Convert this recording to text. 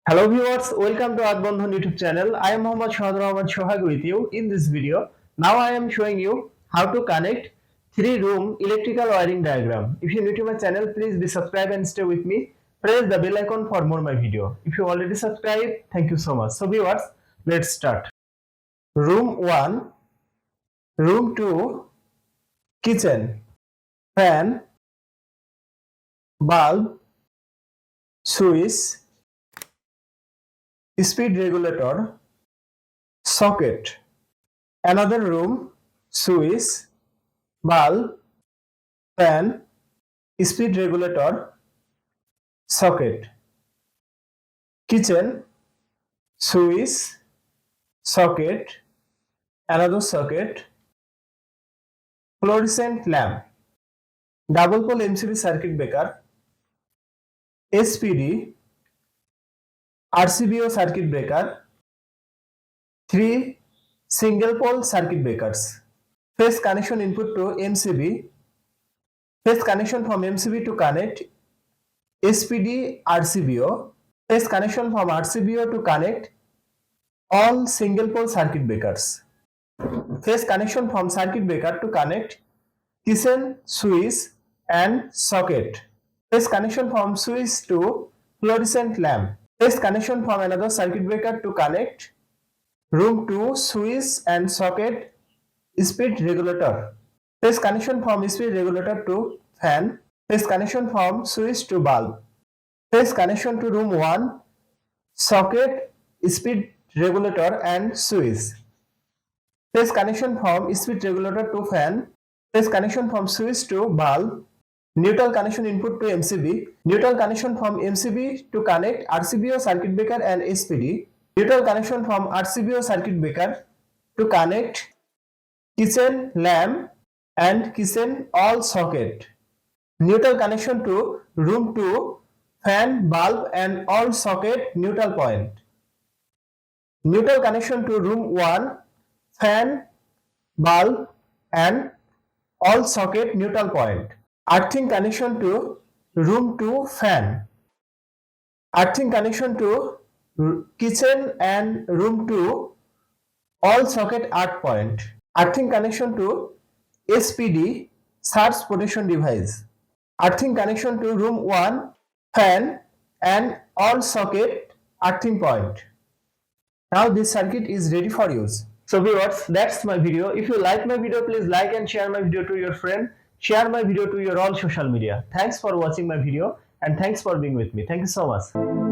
Hello viewers, welcome to Earthbondhon YouTube channel. I am Mohammad Shohag with you in this video. Now I am showing you how to connect 3-room electrical wiring diagram. If you are new to my channel, please be subscribed and stay with me. Press the bell icon for more my video. If you already subscribed, thank you so much. So viewers, let's start. Room 1, Room 2, kitchen, fan, bulb, switch, speed regulator, socket. Another room, switch, bulb, fan, speed regulator, socket. Kitchen, switch, socket, another socket. Fluorescent lamp, double pole MCB circuit breaker, SPD, RCBO circuit breaker, 3 single pole circuit breakers. Phase connection input to MCB, phase connection from MCB to connect SPD RCBO, phase connection from RCBO to connect all single pole circuit breakers, phase connection from circuit breaker to connect kitchen switch and socket, phase connection from switch to fluorescent lamp, phase connection from another circuit breaker to connect room 2 switch and socket speed regulator, phase connection from speed regulator to fan, phase connection from switch to bulb, phase connection to room 1 socket speed regulator and switch, phase connection from speed regulator to fan, phase connection from switch to bulb, neutral connection input to MCB, neutral connection from MCB to connect RCBO circuit breaker and SPD, neutral connection from RCBO circuit breaker to connect kitchen lamp and kitchen all socket, neutral connection to room 2 fan, bulb and all socket neutral point, neutral connection to room 1 fan, bulb and all socket neutral point, earthing connection to room 2 fan, earthing connection to kitchen and room 2 all socket earth point, earthing connection to SPD surge protection device, earthing connection to room 1 fan and all socket earthing point. Now this circuit is ready for use. So viewers, that's my video. If you like my video, please like and share my video to your friend. Share my video to your all social media. Thanks for watching my video and thanks for being with me. Thank you so much.